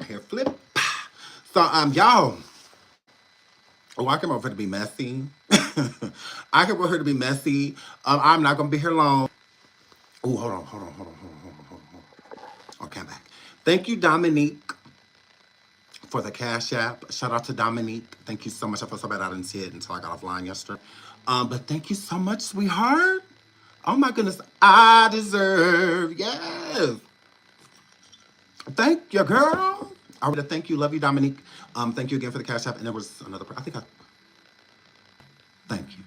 Hair flip. So, y'all. Oh, I came over here to be messy. I came over here to be messy. I'm not gonna be here long. Oh, hold on. Okay, I'm back. Thank you, Dominique, for the Cash App. Shout out to Dominique. Thank you so much. I feel so bad I didn't see it until I got offline yesterday. But thank you so much, sweetheart. Oh my goodness, I deserve. Yes. Thank you, girl. I want to thank you. Love you, Dominique. Thank you again for the Cash App. And there was another. I think I. Thank you.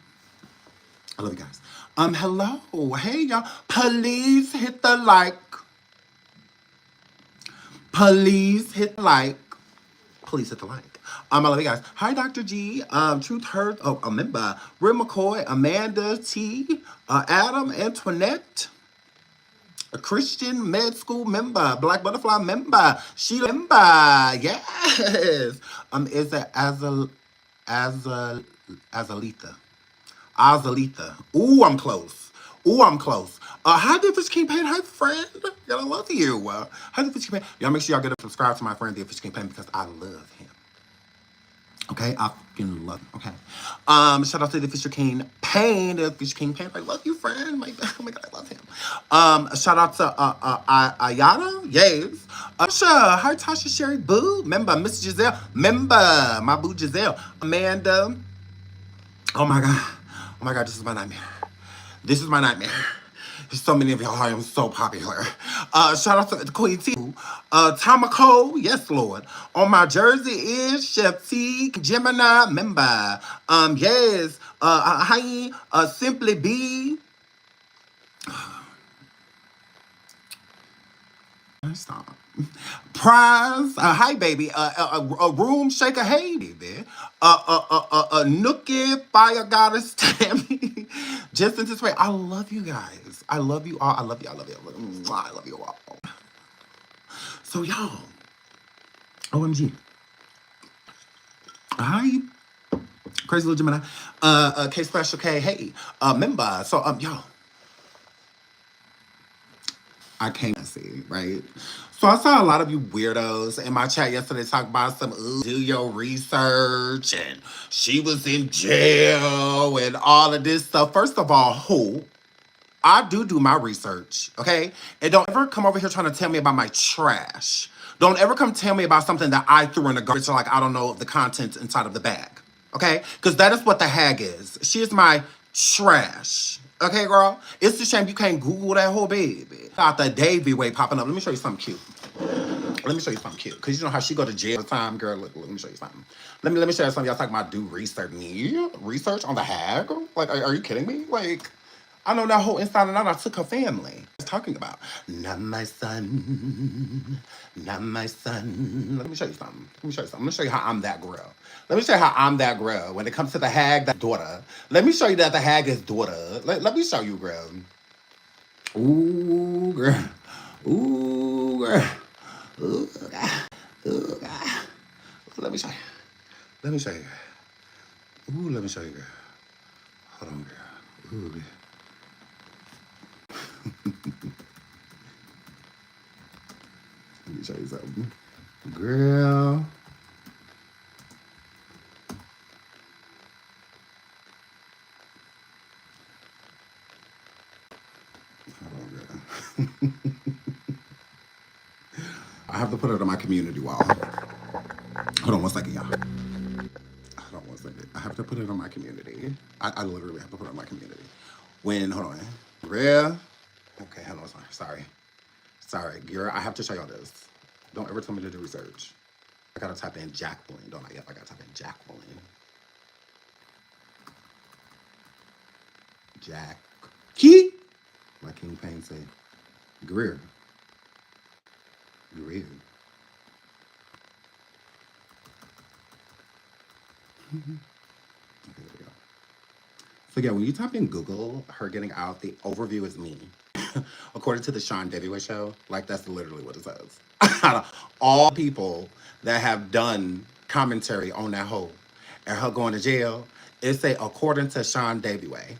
I love you guys. Hello. Hey, y'all. Please hit the like. Please hit the like. Please hit the like. I love you guys. Hi, Dr. G. Truth Heard. Oh, a member. Rim McCoy, Amanda T, Adam, Antoinette, a Christian med school member, Black Butterfly member, Sheila member. Yes. Is it Azal Azalita? Azalita. Ooh, I'm close. Ooh, I'm close. Hi, The Official Campaign. Hi, friend. Y'all, I love you. Hi, The Official Campaign. Y'all make sure y'all get a subscribe to my friend, The Official Campaign, because I love him. Okay, I fucking love him. Okay. Shout out to The Official Campaign. The Official Campaign. I love you, friend. Oh my god, I love him. Shout out to Ayana. Yes. Tasha. Hi, Tasha Sherry Boo. Member, Miss Giselle. Member, my boo Giselle. Amanda. Oh my god. Oh my god, this is my nightmare. This is my nightmare. There's so many of y'all. I am so popular. Shout out to the Queen T. Tamako, yes, Lord. On my jersey is Chef T, Gemini member. Yes. Hi, Simply B. Stop. Prize, hi baby, a room shaker, hey baby, Nookie, fire goddess, Tammy, just in this way. I love you guys. I love you all. I love you. I love you. I love you all. So y'all, OMG, hi, crazy little Gemini, K Special K, hey, member. So y'all. I can't see, right? So I saw a lot of you weirdos in my chat yesterday talk about some do your research and she was in jail and all of this stuff. First of all, who? I do my research, okay? And don't ever come over here trying to tell me about my trash. Don't ever come tell me about something that I threw in the garbage like I don't know the contents inside of the bag, okay? Because that is what the hag is. She is my trash. Okay, girl? It's a shame you can't Google that whole baby. Got the SeanDavieWay popping up. Let me show you something cute. Let me show you something cute. Because you know how she go to jail all the time, girl. Look, let me show you something. Let me show you something. Y'all talking about do research. Me? Research on the hag? Like, are you kidding me? Like, I know that whole inside and out. I took her family. I was talking about, not my son. Not my son. Let me show you something. Let me show you something. Let me show you how I'm that girl. Let me show you how I'm that girl. When it comes to the hag, that daughter. Let me show you that the hag is daughter. Let me show you, girl. Ooh, girl. Ooh, girl. Ooh, God. Ooh, God. Let me show you. Let me show you. Ooh, let me show you, girl. Hold on, girl. Ooh, girl. Let me show you something. Girl. Hold on, girl. I have to put it on my community wall. Hold on one second, y'all. Hold on one second. I have to put it on my community. I literally have to put it on my community. Hold on. Real? Okay, hold on. Sorry, girl. I have to show y'all this. Don't ever tell me to do research. I gotta type in Jacqueline, don't I? Yep, I gotta type in Jacqueline. Jackie? Like King Payne said. Greer. Okay, there we go. So yeah, when you type in Google, her getting out, the overview is me. According to the SeanDavieWay show, like that's literally what it says. Out of all people that have done commentary on that whole and her going to jail, it say according to SeanDavieWay.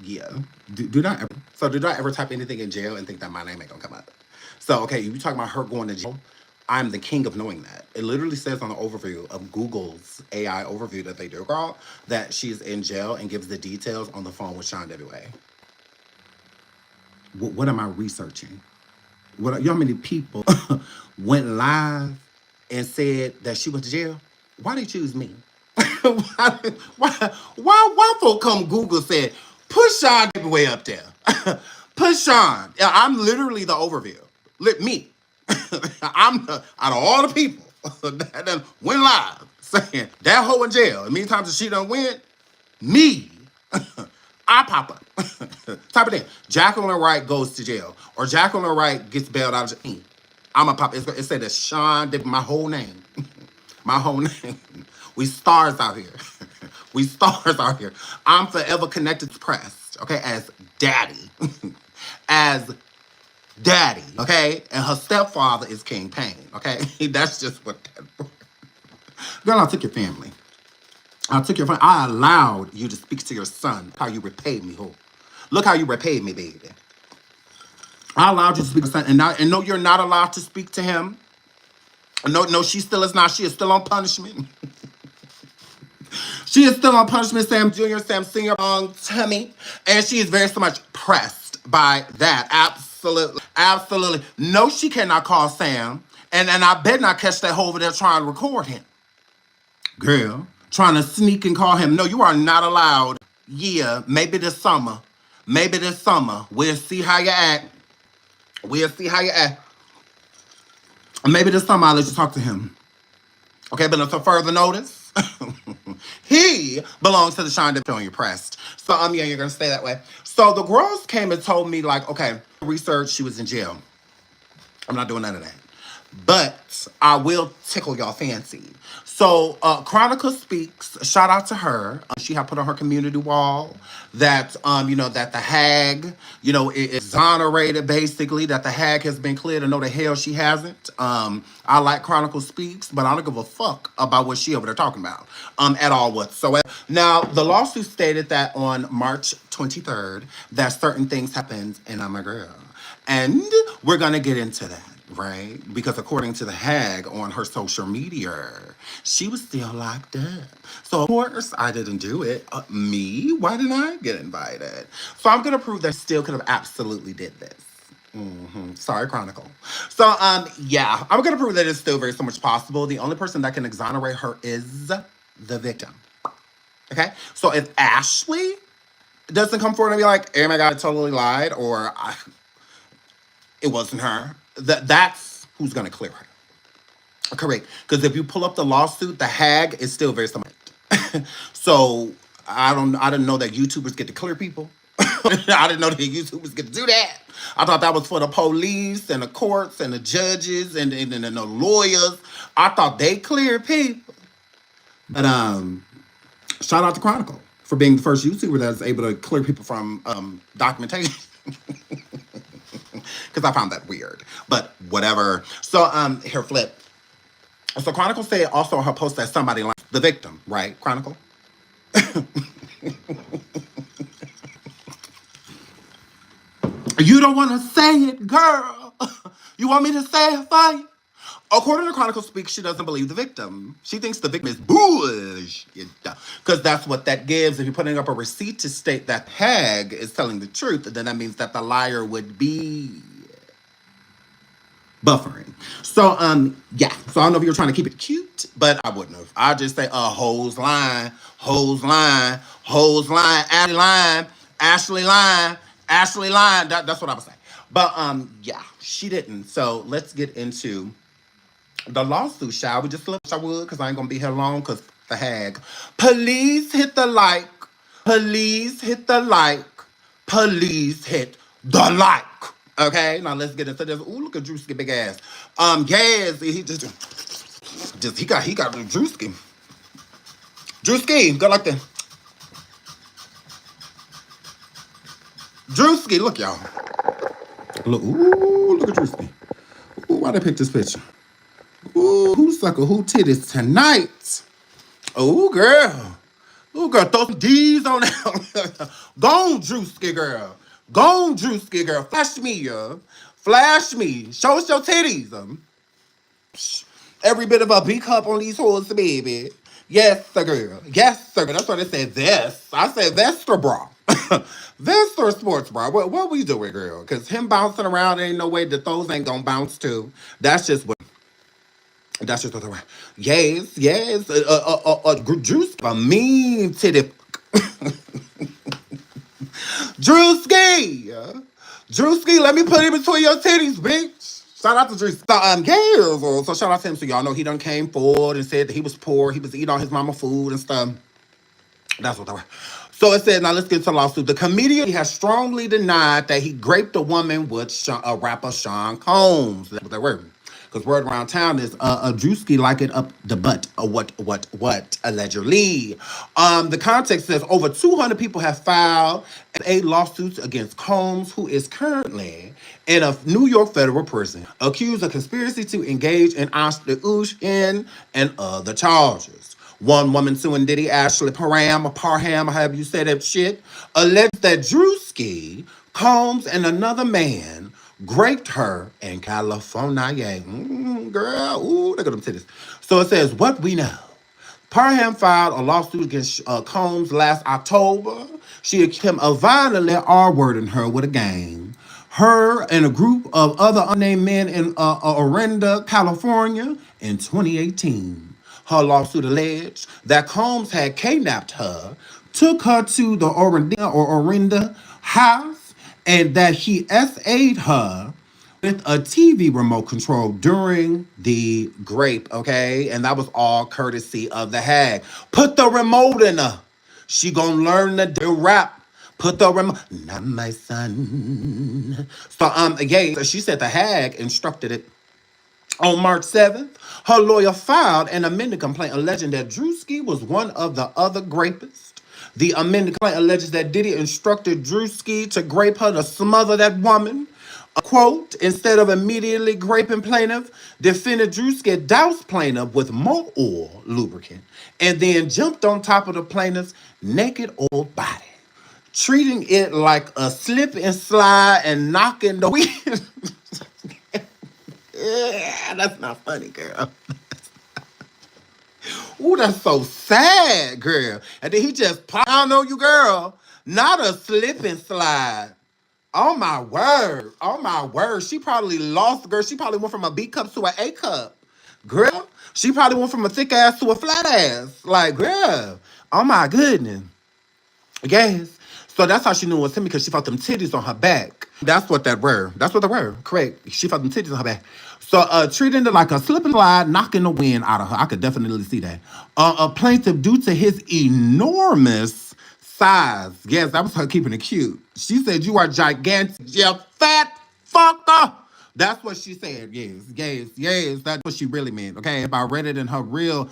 Yeah. Do not ever type anything in jail and think that my name ain't gonna come up. So, okay, you talking about her going to jail? I'm the king of knowing that. It literally says on the overview of Google's AI overview that they do, girl, that she's in jail and gives the details on the phone with SeanDavieWay. What am I researching? You know how many people went live and said that she went to jail? Why they choose me? why folk come Google said, put SeanDavieWay up there. Put Sean. Yeah, I'm literally the overview. Let me. Out of all the people that done went live saying that hoe in jail. And many times that she done win, me. I pop up. Type of thing. Jacqueline Wright goes to jail. Or Jacqueline Wright gets bailed out of jail. I'm a pop. It said that Sean did my whole name. My whole name. We stars out here. We stars out here. I'm forever connected to press. Okay, as daddy. As daddy. Okay? And her stepfather is King Payne. Okay? That's just what that. Girl, I took your family. I took your family. I allowed you to speak to your son. How you repaid me, ho. Look how you repaid me, baby. I allowed you to speak to son. And no, you're not allowed to speak to him. No, she still is not. She is still on punishment. She is still on punishment, Sam Jr., Sam Sr., Tummy. And she is very so much pressed by that. Absolutely. Absolutely. No, she cannot call Sam. And I better not catch that hoe over there trying to record him. Girl, trying to sneak and call him. No, you are not allowed. Yeah, maybe this summer. Maybe this summer. We'll see how you act. We'll see how you act. Maybe this summer I'll let you talk to him. Okay, but for further notice, he belongs to the SeanDavieWay on your pressed. So, yeah, you're going to stay that way. So the girls came and told me, like, okay, research, she was in jail. I'm not doing none of that. But I will tickle y'all fancy. So Chronicle Speaks, shout out to her. She had put on her community wall that, that the hag, is exonerated, basically, that the hag has been cleared, and no, the hell she hasn't. I like Chronicle Speaks, but I don't give a fuck about what she over there talking about at all whatsoever. Now, the lawsuit stated that on March 23rd, that certain things happened, and I'm a girl. And we're going to get into that. Right? Because according to the hag on her social media, she was still locked up. So, of course, I didn't do it. Me? Why didn't I get invited? So, I'm going to prove that I still could have absolutely did this. Sorry, Chronicle. So, yeah, I'm going to prove that it's still very so much possible. The only person that can exonerate her is the victim. Okay? So, if Ashley doesn't come forward and be like, oh my God, I totally lied, or it wasn't her, that's who's going to clear her. Correct. Because if you pull up the lawsuit, the hag is still very similar. So I didn't know that YouTubers get to clear people. I didn't know that YouTubers get to do that. I thought that was for the police and the courts and the judges and the lawyers. I thought they cleared people. But shout out to Chronicle for being the first YouTuber that's able to clear people from documentation. Because I found that weird. But whatever. So, here, flip. So, Chronicle said also on her post that somebody like the victim, right, Chronicle? You don't want to say it, girl. You want me to say it for you? According to Chronicle Speaks, she doesn't believe the victim. She thinks the victim is bullshit. Because that's what that gives. If you're putting up a receipt to state that hag is telling the truth, then that means that the liar would be buffering. So, yeah. So I don't know if you're trying to keep it cute, but I wouldn't have. I'd just say, hoes line, hoes line, hoes line, Ashley line. That's what I would say. But, yeah, she didn't. So let's get into the lawsuit, shall we? Just a little, I would, because I ain't going to be here long, because the hag. Please hit the like. Please hit the like. Please hit the like. Okay, now let's get into this. Ooh, look at Drewski big ass. Yes, he he got the Drewski. Drewski, go like that. Drewski, look y'all. Look, ooh, look at Drewski. Ooh, why they pick this picture? Ooh, who sucker, who titties tonight? Ooh, girl. Ooh, girl, throw some D's on that. Go on, Drewski, girl. Go on, Drewski, girl. Flash me, yo. Flash me. Show us your titties. Every bit of a B cup on these hoes, baby. Yes, sir, girl. Yes, sir. That's why they said this. I said Vestra bra. Vestra sports bra. What we doing, girl? Because him bouncing around, ain't no way that those ain't gonna bounce too. That's just what. That's just what they're. Yes, yes. Juice, a mean titty. Drewski. Drewski, let me put him between your titties, bitch. Shout out to Drewski. So shout out to him. So y'all know he done came forward and said that he was poor. He was eating all his mama food and stuff. That's what they were. So it said, now let's get to the lawsuit. The comedian has strongly denied that he raped a woman with rapper Sean Combs. That's what they were. Because word around town is a Drewski like it up the butt. What, allegedly. The context says over 200 people have filed 8 lawsuits against Combs, who is currently in a New York federal prison, accused of conspiracy to engage in prostitution and other charges. One woman suing Diddy, Ashley Parham, however you say that shit, alleged that Drewski, Combs, and another man raped her in California. Girl, ooh, look at them titties. So it says, what we know. Parham filed a lawsuit against Combs last October. She accused him of violently R-wording her with a gang. Her and a group of other unnamed men in Orinda, California in 2018. Her lawsuit alleged that Combs had kidnapped her, took her to the Orinda house, and that he SA'd her with a TV remote control during the grape, okay? And that was all courtesy of the hag. Put the remote in her. She gonna learn the rap. Put the remote. Not my son. So, yeah, she said the hag instructed it. On March 7th, her lawyer filed an amended complaint alleging that Drewski was one of the other grapists. The amended complaint alleges that Diddy instructed Drewski to grape her to smother that woman. Quote, instead of immediately graping plaintiff, defendant Drewski doused plaintiff with more oil lubricant and then jumped on top of the plaintiff's naked old body, treating it like a slip and slide and knocking the wind. Yeah, that's not funny, girl. Ooh, that's so sad, girl. And then he just pound on you, girl. Not a slip and slide. Oh my word. Oh my word. She probably lost, girl. She probably went from a B cup to an A cup. Girl, she probably went from a thick ass to a flat ass. Like, girl. Oh my goodness. Yes. So that's how she knew it was him, because she felt them titties on her back. That's what that were. That's what they were. Correct. She felt them titties on her back. So treating it like a slip and slide, knocking the wind out of her. I could definitely see that. A plaintiff, due to his enormous size. Yes, that was her keeping it cute. She said, you are gigantic, you fat fucker. That's what she said. Yes. That's what she really meant. Okay, if I read it in her real,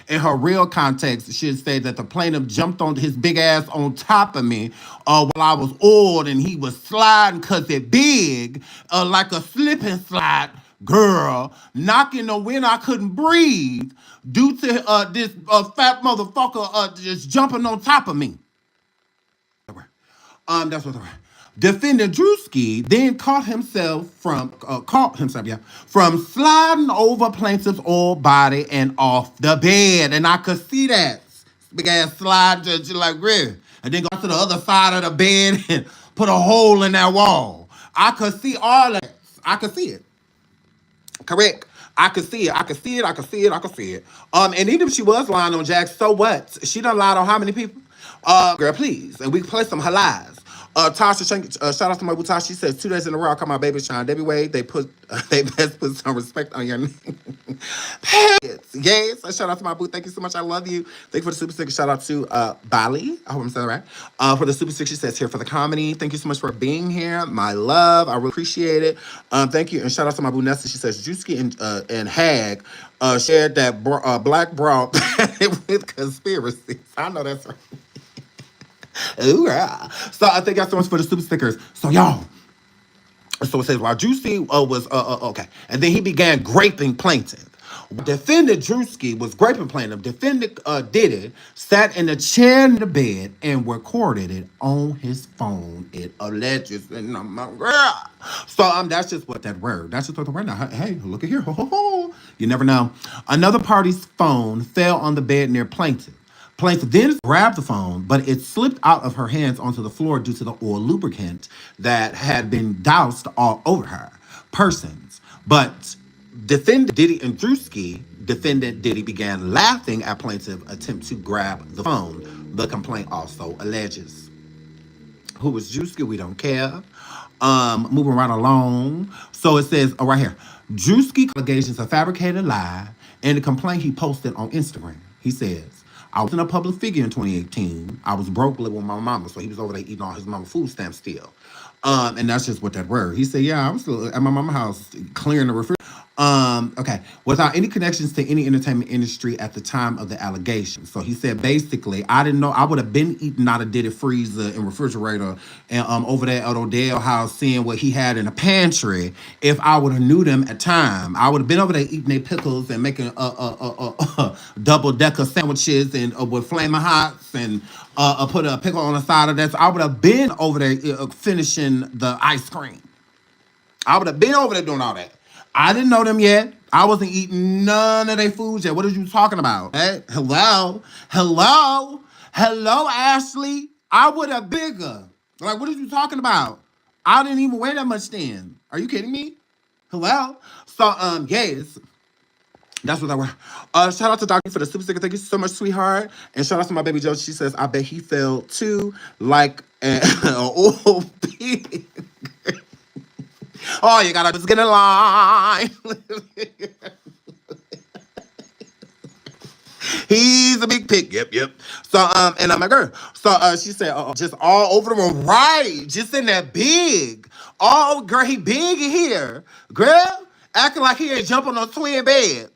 in her real context, she'd say that the plaintiff jumped on his big ass on top of me, while I was oiled and he was sliding cause it big, like a slip and slide. Girl, knocking the wind, I couldn't breathe due to this fat motherfucker just jumping on top of me. That's what they were. Defendant Drewski then caught himself from sliding over plaintiff's old body and off the bed, and I could see that big ass slide, just like really, and then go to the other side of the bed and put a hole in that wall. I could see all that. I could see it. Correct. I could see it. And even if she was lying on Jack, so what? She done lied on how many people? Girl, please. And we can play some her lies. Tasha, shout out to my boo Tasha. She says 2 days in a row I call my baby SeanDavieWay. They best put some respect on your name. Yes. Shout out to my boo. Thank you so much. I love you. Thank you for the super sticker. Shout out to Bali. I hope I'm saying that right. For the super sticker, she says here for the comedy. Thank you so much for being here. My love. I really appreciate it. Thank you. And shout out to my boo Nessa. She says Juicy and Hag shared that black bra with conspiracies. I know that's right. Ooh, yeah. So I thank y'all so much for the super stickers. So y'all, so it says while Juicy was okay, and then he began graping plaintiff. Defendant Drewski was graping plaintiff. Defendant Diddy sat in the chair in the bed and recorded it on his phone. It alleges. So that's just what that word. That's just what the word. Now, hey, look at here. Ho, ho, ho. You never know. Another party's phone fell on the bed near plaintiff. Plaintiff then grabbed the phone, but it slipped out of her hands onto the floor due to the oil lubricant that had been doused all over her persons. But defendant Diddy and Drewski, defendant Diddy began laughing at plaintiff attempt to grab the phone. The complaint also alleges. Who was Drewski? We don't care. Moving right along. So it says, right here, Drewski allegations a fabricated lie in the complaint he posted on Instagram. He says, I was in a public figure in 2018. I was broke living with my mama, so he was over there eating all his mama food stamps still. And that's just what that word. He said, yeah, I was still at my mama's house clearing the refrigerator. Okay, without any connections to any entertainment industry at the time of the allegation. So he said, basically, I didn't know. I would have been eating out of Diddy freezer and refrigerator and over there at Odell house, seeing what he had in the pantry. If I would have knew them at time, I would have been over there eating their pickles and making double decker sandwiches and with flaming hots and put a pickle on the side of that. So I would have been over there finishing the ice cream. I would have been over there doing all that. I didn't know them yet. I wasn't eating none of their food yet. What are you talking about? Hey, hello? Hello? Hello, Ashley? I would have bigger. Like, what are you talking about? I didn't even weigh that much then. Are you kidding me? Hello? So, yes. That's what I were. Shout out to Dr. for the super sticker. Thank you so much, sweetheart. And shout out to my baby Joe. She says, I bet he fell too, like an old pig. Oh, you gotta just get in line. He's a big pig. Yep. So, and I'm like, girl. So, she said, just all over the room. Right. Just in that big. Oh, girl, he big in here. Girl, acting like he ain't jumping on a twin bed.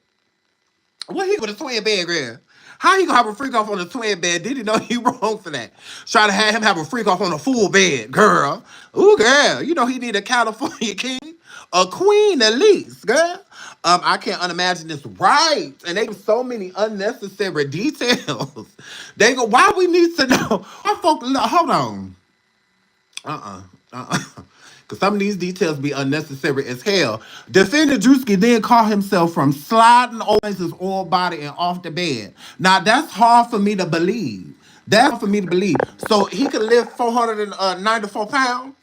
What he with a twin bed, girl? How he gonna have a freak off on a twin bed? Did he know he wrong for that? Try to have him have a freak off on a full bed, girl. Ooh, girl, you know he need a California king, a queen at least, girl. I can't unimagine this, right? And they have so many unnecessary details. They go, why we need to know? Our folk, hold on. Because some of these details be unnecessary as hell. Defendant Drewski then caught himself from sliding over his oil body and off the bed. Now, that's hard for me to believe. That's hard for me to believe. So he could lift 494 pounds?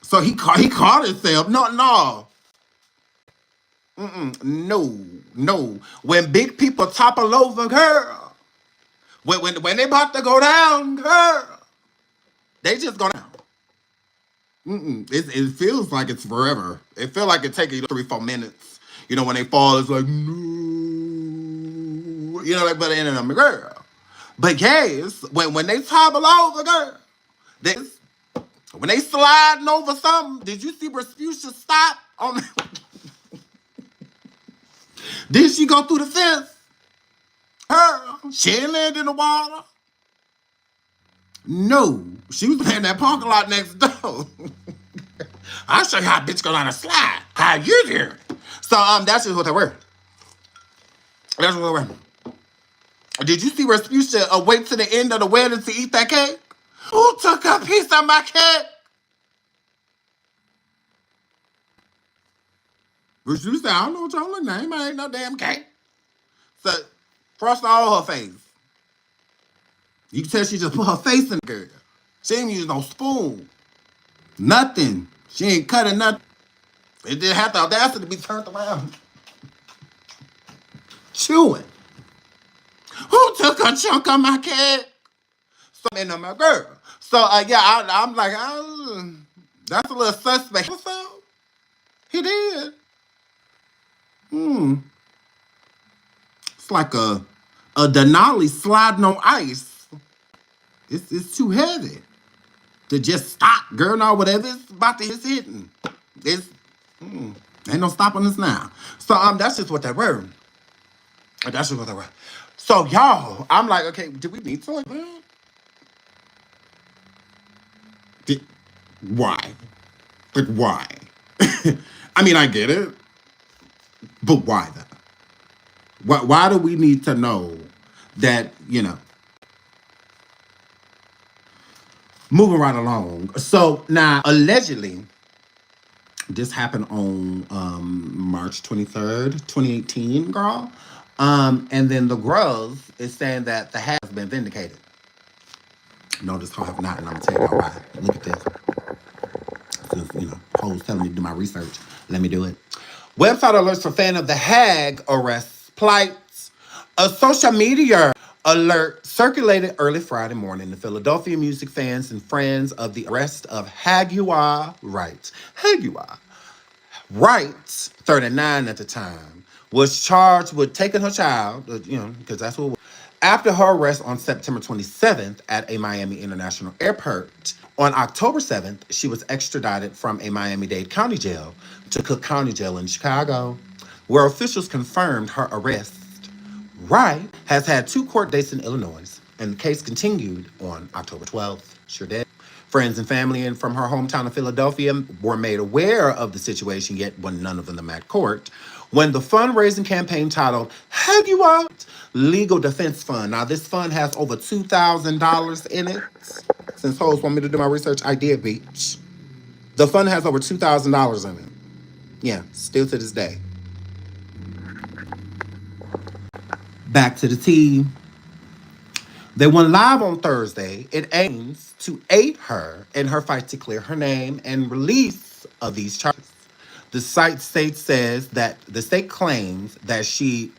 So he caught himself. No. No. When big people topple over, girl. When they about to go down, girl. They just go down. It feels like it's forever. It feels like it takes you 3-4 minutes. You know, when they fall, it's like, no. You know, like, but in them, girl. But yes, when they topple over, girl, when they sliding over something, did you see Respucia stop on Did she go through the fence? Girl, she ain't landed in the water. No, she was in that parking lot next door. I'll show you how a bitch go down a slide. How you here? So that's just what they were. That's what they were. Did you see Respucia wait to the end of the wedding to eat that cake? Who took a piece of my cake? Respucia, I don't know what y'all look like. I ain't no damn cake. So frost all her face. You can tell she just put her face in the girl. She ain't use no spoon. Nothing. She ain't cutting nothing. It didn't have the audacity to be turned around. Chewing. Who took a chunk of my cake? So, and my girl. So, yeah, I'm like, that's a little suspect. So, he did. It's like a Denali sliding on ice. It's too heavy to just stop, girl. Now, whatever it's about to hit hitting. Ain't no stopping us now. So, that's just what they were. That's just what they were. So, y'all, I'm like, okay, do we need to like that? Why? Like, why? I mean, I get it. But why though? Why do we need to know that, moving right along. So now, allegedly, this happened on March 23rd, 2018, girl. And then the girls is saying that the has been vindicated. No, this whole have not, and I'm gonna tell you why. Look at this. Since, hoes telling me to do my research, let me do it. Website alerts for fan of the Hag arrest plights. A social media alert circulated early Friday morning to Philadelphia music fans and friends of the arrest of Jaguar Wright. Jaguar Wright, 39 at the time, was charged with taking her child, because that's what it was, after her arrest on September 27th at a Miami International Airport. On October 7th, she was extradited from a Miami-Dade County Jail to Cook County Jail in Chicago, where officials confirmed her arrest. Wright has had 2 court dates in Illinois, and the case continued on October 12th. Sure did. Friends and family and from her hometown of Philadelphia were made aware of the situation, yet when none of them at court. When the fundraising campaign titled Have You Out Legal Defense Fund. Now, this fund has over $2,000 in it. Since hoes want me to do my research, I did, bitch. The fund has over $2,000 in it. Yeah, still to this day. Back to the tea. They went live on Thursday. It aims to aid her in her fight to clear her name and release of these charges. The state says that the state claims that she,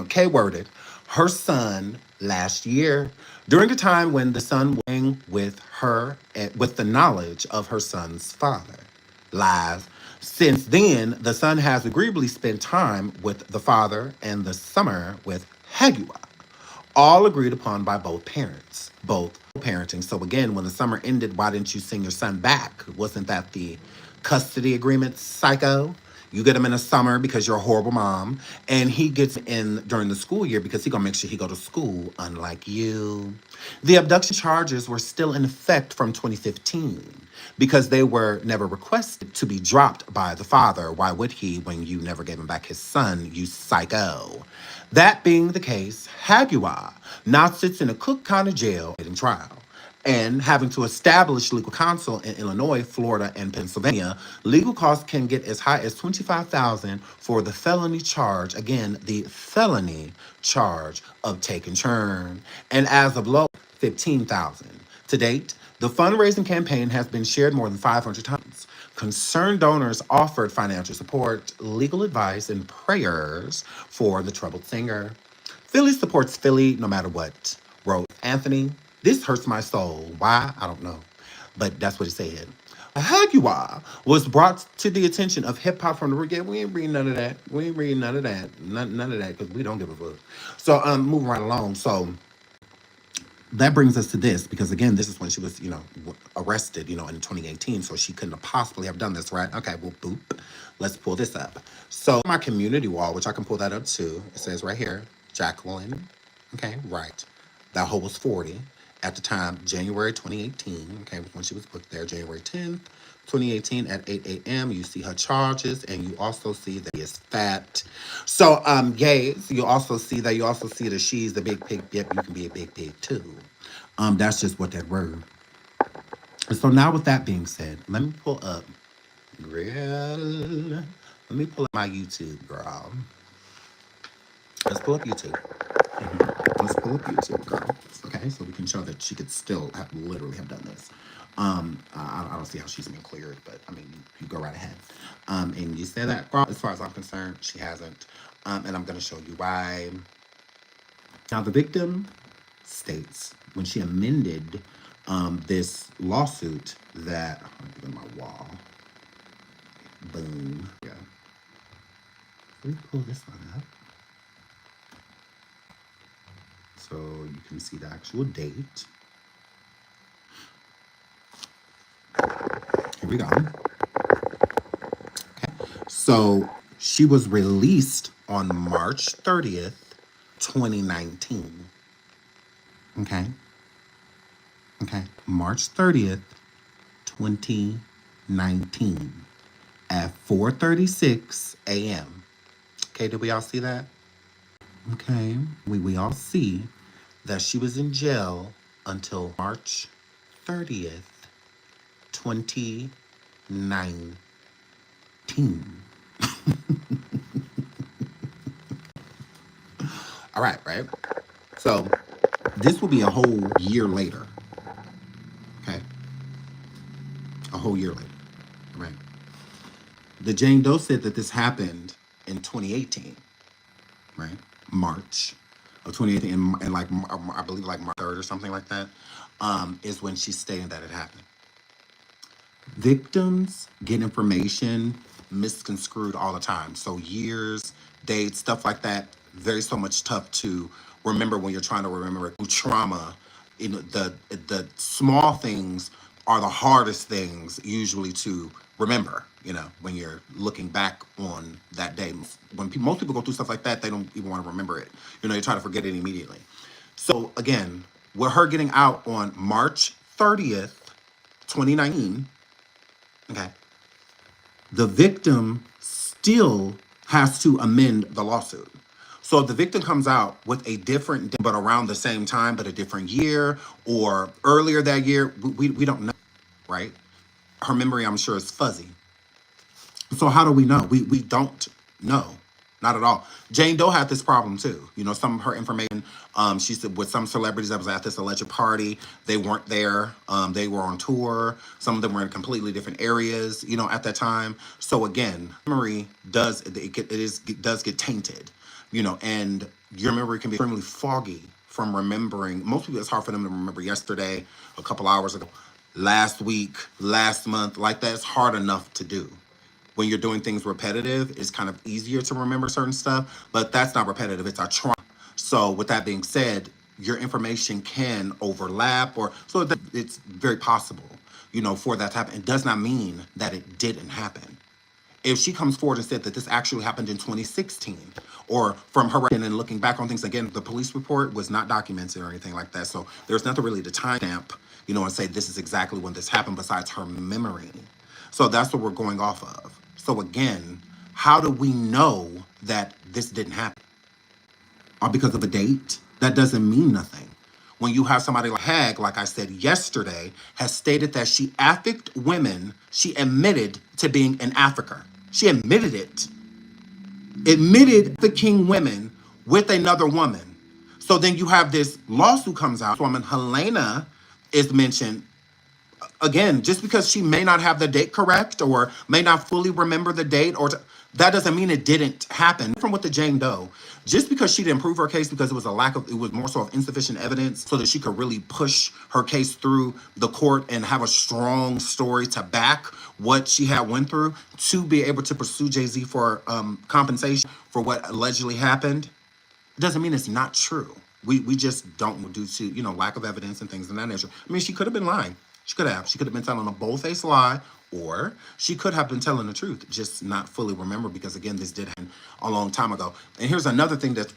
K-worded her son last year during a time when the son was living with her, with the knowledge of her son's father. Lies. Since then, the son has agreeably spent time with the father and the summer with Jaguar, all agreed upon by both parents, both parenting. So again, when the summer ended, why didn't you send your son back? Wasn't that the custody agreement, psycho? You get him in the summer because you're a horrible mom, and he gets in during the school year because he gonna make sure he go to school, unlike you. The abduction charges were still in effect from 2015 because they were never requested to be dropped by the father. Why would he when you never gave him back his son, you psycho? That being the case, Jaguar now sits in a Cook County jail in trial and having to establish legal counsel in Illinois, Florida, and Pennsylvania. Legal costs can get as high as $25,000 for the felony charge. Again, the felony charge of take and churn, and as of low, $15,000. To date, the fundraising campaign has been shared more than 500 times. Concerned donors offered financial support, legal advice, and prayers for the troubled singer. Philly supports Philly no matter what, wrote Anthony. This hurts my soul. Why? I don't know. But that's what he said. Jaguar was brought to the attention of hip hop from the weekend. We ain't reading none of that. We ain't reading none of that. None of that because we don't give a fuck. So moving right along. So that brings us to this because again, this is when she was, arrested, in 2018. So she couldn't have possibly have done this, right? Okay, well, boop. Let's pull this up. So my community wall, which I can pull that up too. It says right here, Jacqueline. Okay, right. That hoe was 40 at the time, January 2018. Okay, when she was booked there, January 10th, 2018 at 8 a.m. You see her charges, and you also see that he is fat. So, gays, you also see that. You also see that she's the big pig. Yep, you can be a big pig too. That's just what that word. So now, with that being said, let me pull up, girl. Let me pull up my YouTube, girl. Let's pull up YouTube. Let's pull up YouTube, girl. Okay, so we can show that she could still have literally have done this. I don't see how she's been cleared, but I mean, you go right ahead. And you say that, girl, as far as I'm concerned, she hasn't. And I'm going to show you why. Now, the victim states when she amended this lawsuit that, I'm my wall. Boom. Yeah. Let me pull this one up. So you can see the actual date. Here we go. Okay. So she was released on March 30th, 2019. Okay. Okay. March 30th, 2019 at 4:36 a.m. Okay, did we all see that? Okay, we all see that she was in jail until March 30th, 2019. All right, right? So this will be a whole year later. Okay, a whole year later, right? The Jane Doe said that this happened in 2018, right? March of 2018, and like I believe like March 3rd or something like that, is when she's stating that it happened. Victims get information misconstrued all the time. So years, dates, stuff like that, very so much tough to remember when you're trying to remember trauma. You know, the small things are the hardest things usually to remember. You know, when you're looking back on that day, when most people go through stuff like that, they don't even want to remember it. You know, they try to forget it immediately. So again, with her getting out on March 30th, 2019, okay, the victim still has to amend the lawsuit. So if the victim comes out with a different, but around the same time, but a different year or earlier that year, we don't know, right? Her memory, I'm sure, is fuzzy. So how do we know? We don't know. Not at all. Jane Doe had this problem too. You know, some of her information, she said with some celebrities that was at this alleged party, they weren't there. They were on tour. Some of them were in completely different areas, you know, at that time. So again, memory does does get tainted, you know, and your memory can be extremely foggy from remembering. Most people, it's hard for them to remember yesterday, a couple hours ago, last week, last month, like that. It's hard enough to do. When you're doing things repetitive, it's kind of easier to remember certain stuff, but that's not repetitive, it's a trauma. So with that being said, your information can overlap, or so it's very possible, you know, for that to happen. It does not mean that it didn't happen. If she comes forward and said that this actually happened in 2016, or from her and looking back on things, again, the police report was not documented or anything like that, so there's nothing really to timestamp, you know, and say this is exactly when this happened besides her memory. So that's what we're going off of. So again, how do we know that this didn't happen? Because of a date? That doesn't mean nothing. When you have somebody like Hag, like I said yesterday, has stated that she affixed women, she admitted to being an African. She admitted it. Admitted the king women with another woman. So then you have this lawsuit comes out. Woman Helena is mentioned. Again, just because she may not have the date correct or may not fully remember the date, that doesn't mean it didn't happen. From with the Jane Doe, just because she didn't prove her case because it was more so of insufficient evidence so that she could really push her case through the court and have a strong story to back what she had went through to be able to pursue Jay-Z for compensation for what allegedly happened. It doesn't mean it's not true. We just don't, due to, you know, lack of evidence and things of that nature. I mean, she could have been lying. She could have been telling a bold-faced lie, or she could have been telling the truth, just not fully remember, because again, this did happen a long time ago. And here's another thing that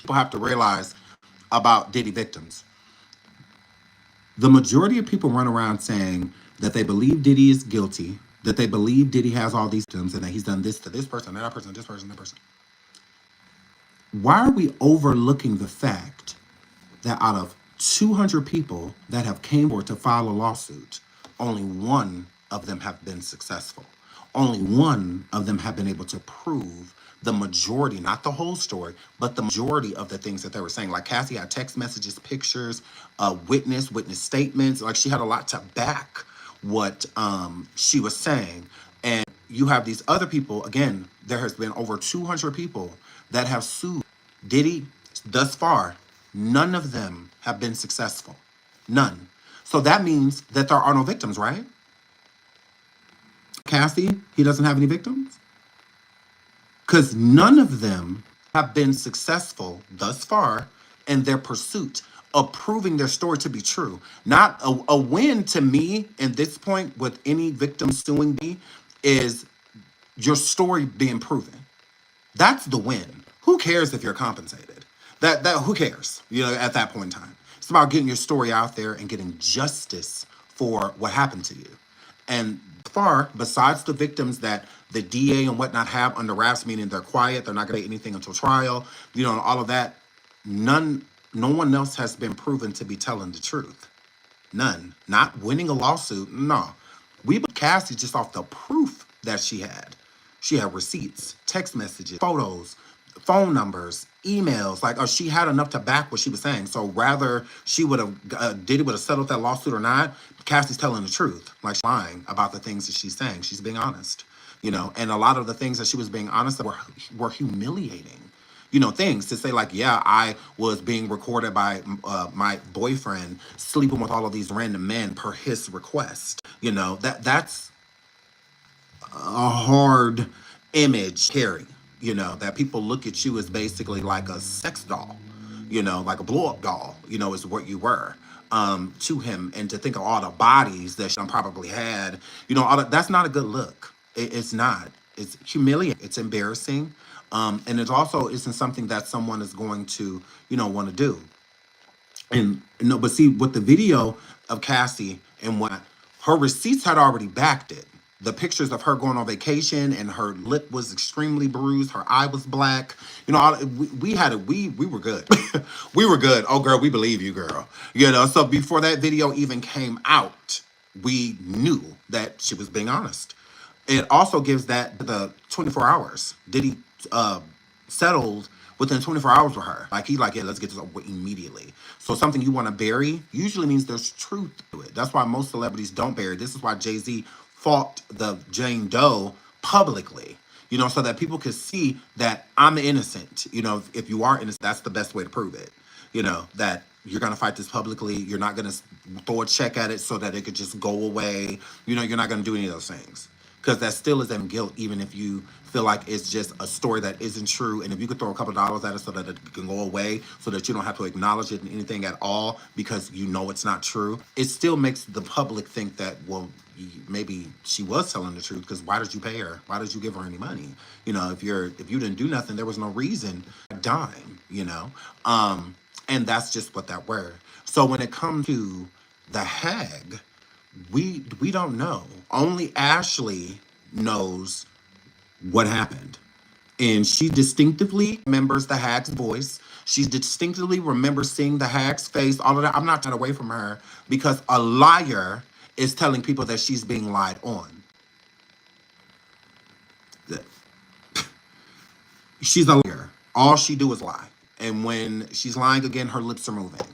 people have to realize about Diddy victims. The majority of people run around saying that they believe Diddy is guilty, that they believe Diddy has all these victims, and that he's done this to this person, that person, this person, that person. Why are we overlooking the fact that out of 200 people that have came forward to file a lawsuit, only one of them have been successful? Only one of them have been able to prove the majority, not the whole story, but the majority of the things that they were saying. Like Cassie had text messages, pictures, witness statements. Like she had a lot to back what she was saying. And you have these other people, again, there has been over 200 people that have sued Diddy thus far. None of them have been successful. None. So that means that there are no victims, right? Cassie, he doesn't have any victims? Because none of them have been successful thus far in their pursuit of proving their story to be true. Not a win to me in this point with any victim suing me is your story being proven. That's the win. Who cares if you're compensated? That who cares? You know, at that point in time, it's about getting your story out there and getting justice for what happened to you. And far, besides the victims that the DA and whatnot have under wraps, meaning they're quiet, they're not going to say anything until trial, all of that, no one else has been proven to be telling the truth. None. Not winning a lawsuit. No. We put Cassie just off the proof that she had. She had receipts, text messages, photos, phone numbers, emails. Like, she had enough to back what she was saying. So rather she would have, Diddy would have settled that lawsuit or not, Cassie's telling the truth. Like, she's lying about the things that she's saying. She's being honest. And a lot of the things that she was being honest about were humiliating. Things to say like, yeah, I was being recorded by my boyfriend sleeping with all of these random men per his request. That's a hard image carry, that people look at you as basically like a sex doll, like a blow-up doll, is what you were to him. And to think of all the bodies that she probably had, that's not a good look. It's not. It's humiliating. It's embarrassing. And it also isn't something that someone is going to, want to do. And but see, with the video of Cassie and what her receipts had already backed it. The pictures of her going on vacation and her lip was extremely bruised, her eye was black. We had it. We were good. We were good. Oh, girl, we believe you, girl. So before that video even came out, we knew that she was being honest. It also gives that the 24 hours. Diddy settled within 24 hours with her. Like, yeah, let's get this over immediately. So something you want to bury usually means there's truth to it. That's why most celebrities don't bury. This is why Jay-Z fought the Jane Doe publicly, so that people could see that I'm innocent. If you are innocent, that's the best way to prove it. That you're going to fight this publicly. You're not going to throw a check at it so that it could just go away. You're not going to do any of those things. Because that still is them guilt, even if you feel like it's just a story that isn't true. And if you could throw a couple dollars at it so that it can go away, so that you don't have to acknowledge it in anything at all because it's not true, it still makes the public think that, well, maybe she was telling the truth, because why did you pay her? Why did you give her any money? If you didn't do nothing, there was no reason. A dime, and that's just what that were. So when it comes to the hag, we don't know. Only Ashley knows what happened. And she distinctively remembers the hag's voice. She distinctly remembers seeing the hag's face, all of that. I'm not taking away from her, because a liar is telling people that she's being lied on. She's a liar. All she do is lie. And when she's lying again, her lips are moving.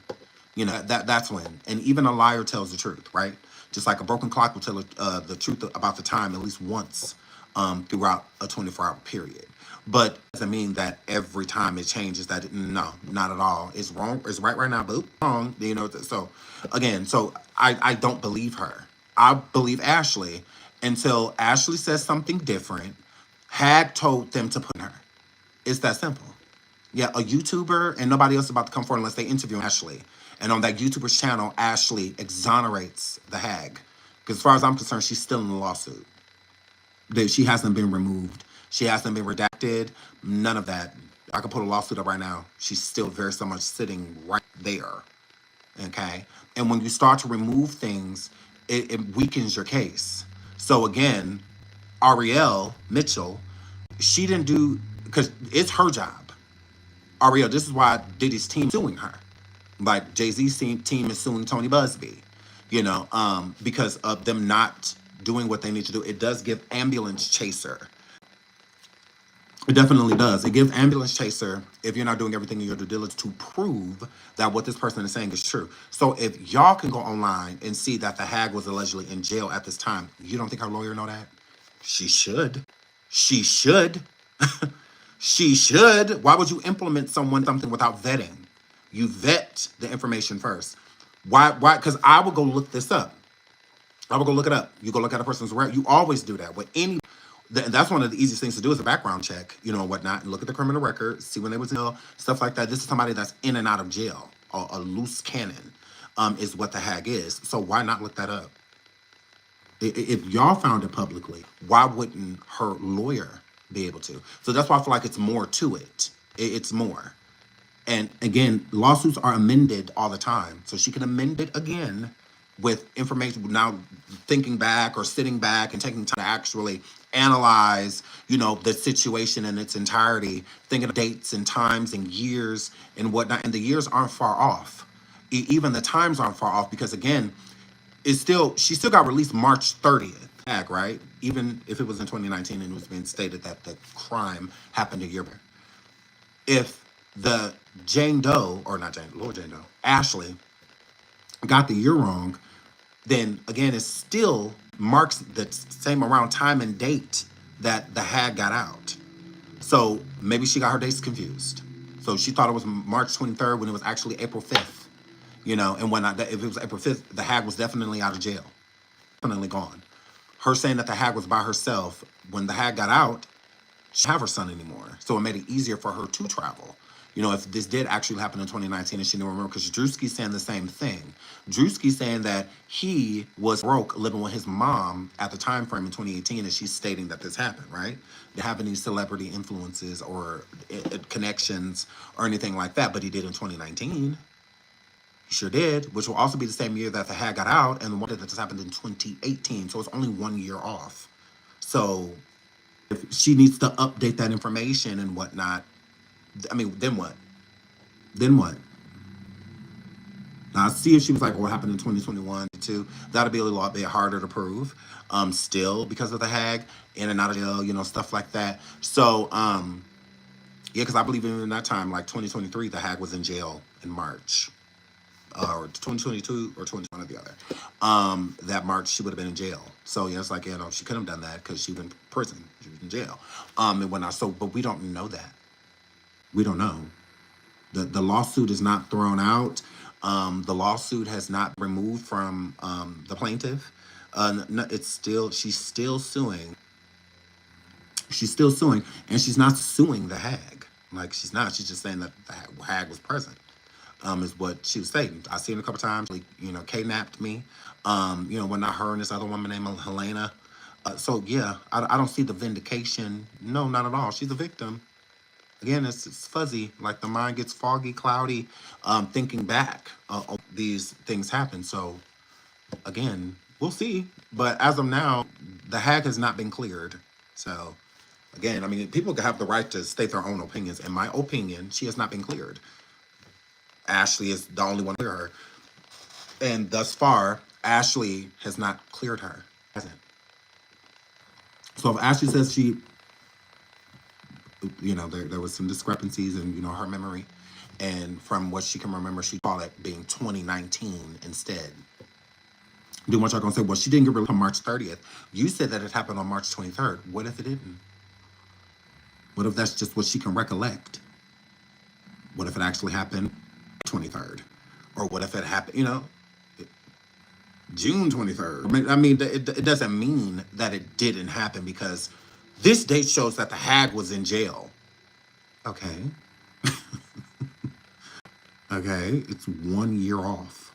That's when. And even a liar tells the truth, right? Just like a broken clock will tell the truth about the time at least once throughout a 24-hour period. But doesn't mean that every time it changes. No, not at all. It's wrong. It's right now, but wrong. So again, I don't believe her. I believe Ashley until Ashley says something different. Hag told them to put her. It's that simple. Yeah, a YouTuber and nobody else is about to come forward unless they interview Ashley. And on that YouTuber's channel, Ashley exonerates the hag. Because as far as I'm concerned, she's still in the lawsuit. She hasn't been removed. She hasn't been redacted. None of that. I could put a lawsuit up right now. She's still very so much sitting right there. Okay? And when you start to remove things, it weakens your case. So again, Ariel Mitchell, she didn't do, because it's her job. Ariel, this is why Diddy's team is suing her. Like Jay-Z's team is suing Tony Busby, because of them not doing what they need to do. It does give ambulance chaser. It definitely does. It gives ambulance chaser if you're not doing everything in your due diligence to prove that what this person is saying is true. So if y'all can go online and see that the hag was allegedly in jail at this time, you don't think our lawyer know that? She should. She should. She should. Why would you implement something without vetting? You vet the information first. Why? Because I will go look this up. I will go look it up. You go look at a person's record. You always do that with any. That's one of the easiest things to do is a background check, and whatnot, and look at the criminal record, see when they was in jail, stuff like that. This is somebody that's in and out of jail, a loose cannon, is what the hag is. So why not look that up? If y'all found it publicly, why wouldn't her lawyer be able to? So that's why I feel like it's more to it. It's more. And again, lawsuits are amended all the time. So she can amend it again with information now, thinking back or sitting back and taking time to actually analyze, the situation in its entirety, thinking of dates and times and years and whatnot. And the years aren't far off. Even the times aren't far off because, again, she still got released March 30th, right? Even if it was in 2019 and it was being stated that the crime happened a year before. If the Jane Doe, or not Jane, Lord Jane Doe, Ashley, got the year wrong, then again, it still marks the same around time and date that the hag got out. So maybe she got her dates confused. So she thought it was March 23rd when it was actually April 5th. And when if it was April 5th, the hag was definitely out of jail, definitely gone. Her saying that the hag was by herself, when the hag got out, she didn't have her son anymore. So it made it easier for her to travel. If this did actually happen in 2019 and she didn't remember, because Drewski's saying the same thing. Drewski's saying that he was broke living with his mom at the time frame in 2018, and she's stating that this happened, right? To have any celebrity influences or connections or anything like that, but he did in 2019. He sure did, which will also be the same year that the hag got out, and the one that just happened in 2018. So it's only 1 year off. So if she needs to update that information and whatnot, then what? Then what? Now, see if she was like, what happened in 2021 too. That'll be a little bit harder to prove. Still because of the hag, in and out of jail, stuff like that. So, yeah, because I believe in that time, like 2023, the hag was in jail in March. Or 2022 or 2021 or the other. That March she would have been in jail. So yeah, it's like, she couldn't have done that because she was in prison. She was in jail. And whatnot. So, but we don't know that. We don't know. The lawsuit is not thrown out. The lawsuit has not removed from the plaintiff. No, she's still suing. She's still suing, and she's not suing the hag. Like, she's not. She's just saying that the hag was present. Is what she was saying. I seen it a couple times. Like, kidnapped me. When not her and this other woman named Helena. So yeah, I don't see the vindication. No, not at all. She's a victim. Again, it's fuzzy. Like, the mind gets foggy, cloudy, thinking back. These things happen. So, again, we'll see. But as of now, the hag has not been cleared. So, again, people have the right to state their own opinions. In my opinion, she has not been cleared. Ashley is the only one to clear her. And thus far, Ashley has not cleared her. Hasn't. So if Ashley says she... there was some discrepancies in, her memory. And from what she can remember, she called it being 2019 instead. Then what y'all gonna say? Well, she didn't get released on March 30th. You said that it happened on March 23rd. What if it didn't? What if that's just what she can recollect? What if it actually happened 23rd? Or what if it happened, June 23rd? It doesn't mean that it didn't happen, because this date shows that the hag was in jail. Okay. Okay, it's 1 year off.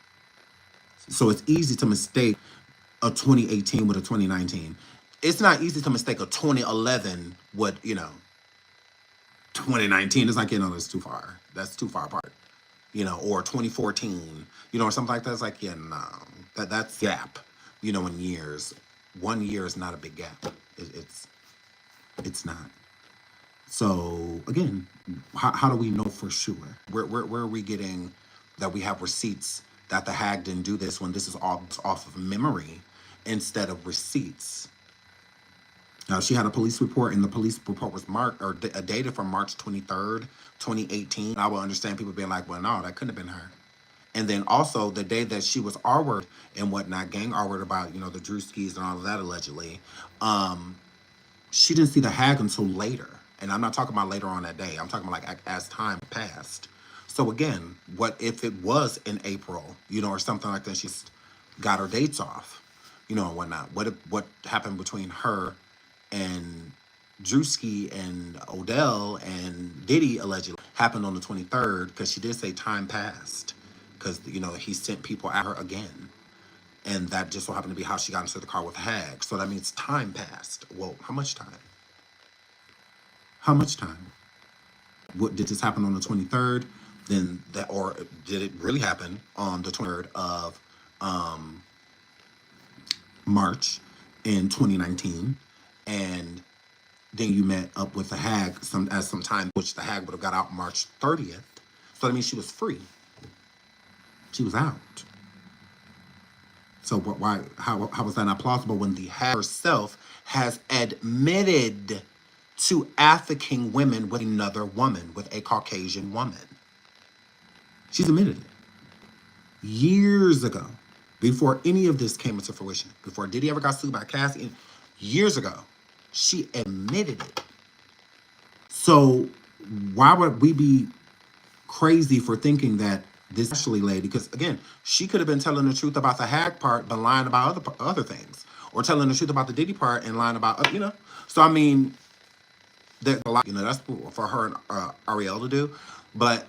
So it's easy to mistake a 2018 with a 2019. It's not easy to mistake a 2011 with, 2019. It's like, that's too far. That's too far apart. Or 2014, or something like that. It's like, no, that's gap, in years. 1 year is not a big gap. It's not. So again, how do we know for sure? Where are we getting that we have receipts that the hag didn't do this when this is all off of memory instead of receipts? Now, she had a police report, and the police report was dated from March 23rd, 2018. I would understand people being like, well, no, that couldn't have been her. And then also the day that she was R-word and whatnot, gang R-word about, the Drewskis and all of that allegedly, she didn't see the hag until later. And I'm not talking about later on that day. I'm talking about like as time passed. So again, what if it was in April, or something like that? She's got her dates off, and whatnot. What happened between her and Drewski and Odell and Diddy allegedly happened on the 23rd, because she did say time passed, because he sent people at her again, and that just so happened to be how she got into the car with Hag. So that means time passed. Well, how much time? How much time? What did this happen on the 23rd? Then that, or did it really happen on the 23rd of March in 2019, and then you met up with the hag some time, which the hag would have got out March 30th. So that means she was free. She was out. So why? How was that not plausible when the hag herself has admitted to trafficking women with another woman, with a Caucasian woman? She's admitted it years ago, before any of this came into fruition, before Diddy ever got sued by Cassie, years ago, she admitted it. So why would we be crazy for thinking that this Ashley lady, because again, she could have been telling the truth about the hag part, but lying about other things, or telling the truth about the Diddy part and lying about, you know. So I mean, there's a lot, you know, that's for her and Ariel to do, but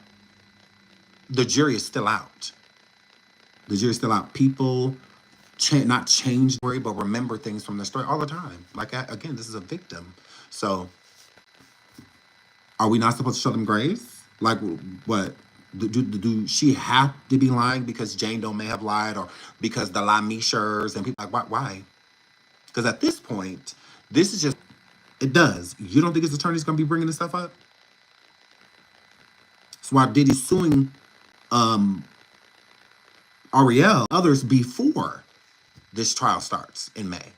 the jury is still out. The jury's still out. People not change the story, but remember things from the story all the time. Like, again, this is a victim. So, are we not supposed to show them grace? Like, what? Do she have to be lying because Jane Doe may have lied, or because the Lamishers and people like, why? Because at this point, this is just, it does. You don't think his attorney's going to be bringing this stuff up? That's why Diddy's suing Ariel, others before this trial starts in May,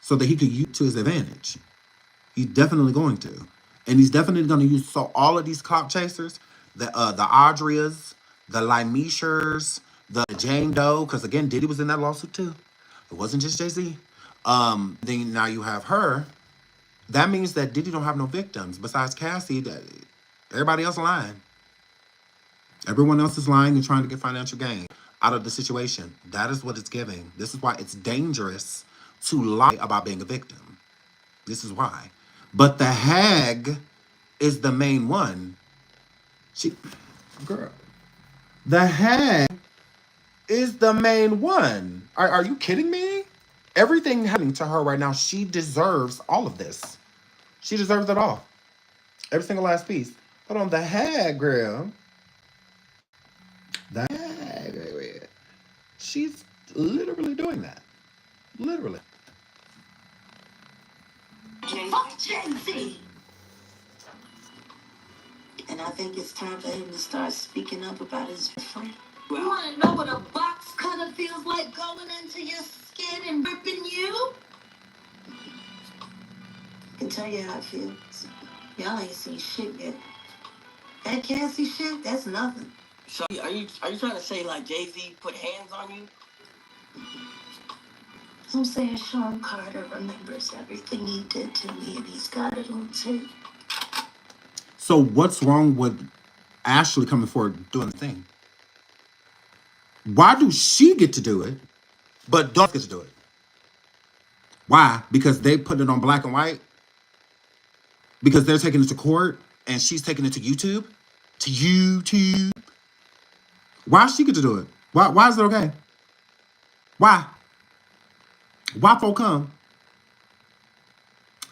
so that he could use it to his advantage. He's definitely going to. And he's definitely going to use, so all of these clout chasers, the Audrias, the Limeshers, the Jane Doe, because again, Diddy was in that lawsuit too. It wasn't just Jay-Z. Then now you have her. That means that Diddy don't have no victims besides Cassie. Everybody else lying. Everyone else is lying and trying to get financial gain out of the situation. That is what it's giving. This is why it's dangerous to lie about being a victim. This is why. But the hag is the main one. Girl, the hag is the main one. Are you kidding me? Everything happening to her right now, she deserves all of this. She deserves it all. Every single last piece. Hold on, the hag, girl. The hag, she's literally doing that. Literally. Fuck Jay-Z. And I think it's time for him to start speaking up about his friend. You want to know what a box cutter feels like going into your skin and ripping you? I can tell you how it feels. Y'all ain't seen shit yet. That Cassie shit, that's nothing. So are you trying to say like Jay-Z put hands on you? I'm saying Sean Carter remembers everything he did to me, and he's got it on tape. So what's wrong with Ashley coming forward doing the thing? Why do she get to do it, but don't get to do it? Why? Because they put it on black and white? Because they're taking it to court and she's taking it to YouTube? To YouTube? Why she get to do it? Why is it okay? Why? Why folk come?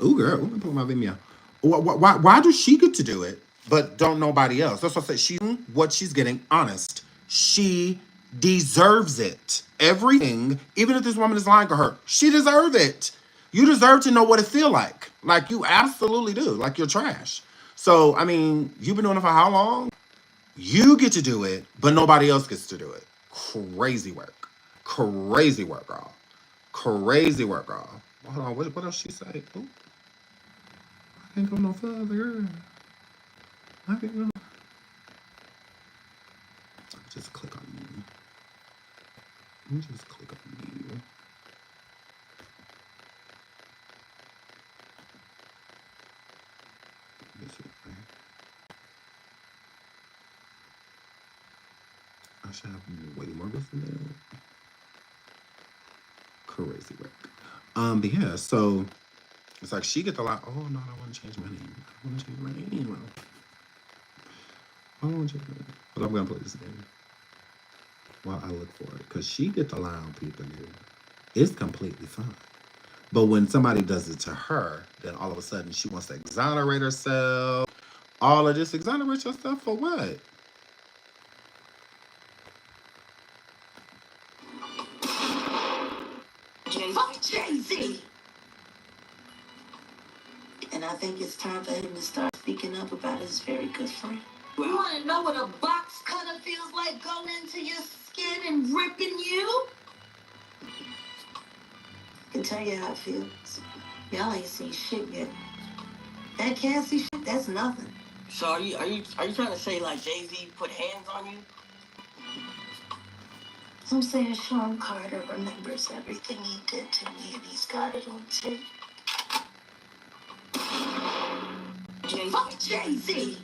Ooh, girl, let me put my Vimeo. Why does she get to do it, but don't nobody else? That's what I said. What she's getting, honest. She deserves it. Everything, even if this woman is lying to her, she deserves it. You deserve to know what it feels like. Like, you absolutely do. Like, you're trash. So, I mean, you've been doing it for how long? You get to do it, but nobody else gets to do it. Crazy work. Crazy work, girl. Crazy work, girl. Hold on, what else she say? Ooh. I can't go no further. I can't go. Just click on you. Let me just click on you. This is right. I should have way more business than that. Crazy work. But yeah, so it's like she gets a lot. Oh no, I want to change my name. I want to change my name. I want to change my name. But I'm gonna play this again while I look for it, because she gets a lie on people. It's completely fine. But when somebody does it to her, then all of a sudden she wants to exonerate herself. All of this, exonerate yourself for what? Fuck Jay-Z. And I think it's time for him to start speaking up about his very good friend. You want to know what a box cutter feels like going into your skin and ripping you? I can tell you how it feels. Y'all ain't seen shit yet. That Cassie shit, that's nothing. So are you trying to say like Jay-Z put hands on you? I'm saying Sean Carter remembers everything he did to me and he's got it on tape. Fuck Jay-Z.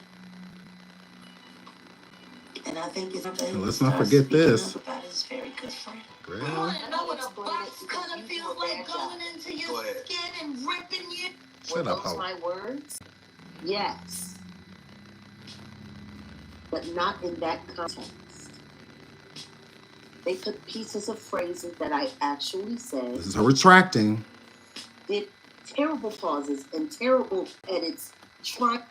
And I think it's time for him Let's to not start forget speaking this. up about his very good friend. Girl. You want to know what a box cutter feels like going into your skin and ripping you? Shut up, those Hope. my words? Yes. But not in that context. They took pieces of phrases that I actually said. This is her retracting. Did terrible pauses and terrible edits.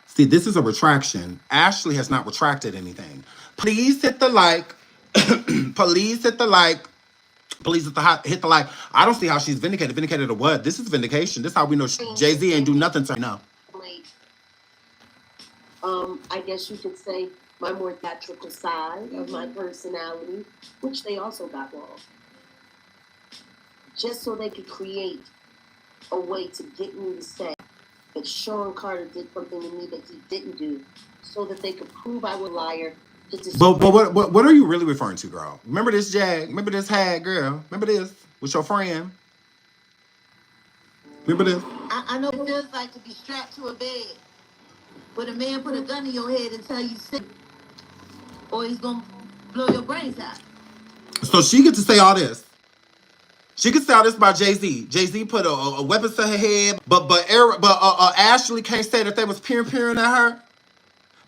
See, this is a retraction. Ashley has not retracted anything. Please hit the like. Please hit the like. Please hit the like. I don't see how she's vindicated. Vindicated or what? This is vindication. This is how we know Jay-Z ain't do nothing to her. No. I guess you could say my more theatrical side of my personality, which they also got wrong. Just so they could create a way to get me to say that Sean Carter did something to me that he didn't do, so that they could prove I was a liar. But what are you really referring to, girl? Remember this Jag? Remember this hag, girl? Remember this with your friend? Remember this? I know what it feels like to be strapped to a bed with a man put a gun in your head and tell you sit, or he's gonna blow your brains out. So she gets to say all this. She could say all this about Jay-Z. Jay-Z put a weapon to her head, but Ashley can't say that they was peering at her.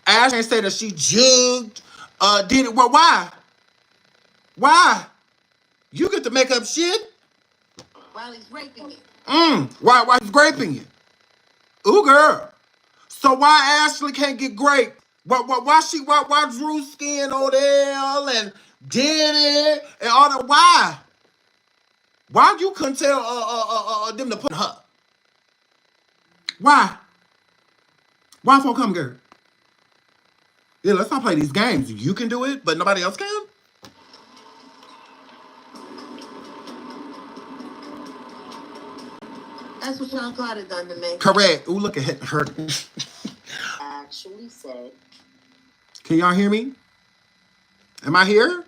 Ashley can't say that she jugged, did it. Well, why? Why? You get to make up shit While he's raping you. Why he's raping you? Ooh, girl. So why Ashley can't get raped? Why Drew Skin Odell and Diddy and all that? Why? Why you couldn't tell them to put her? Why? Why folk come, girl? Yeah, let's not play these games. You can do it, but nobody else can? That's what Sean Carter done to me. Correct. Ooh, look at her. Actually said. Can y'all hear me? Am I here?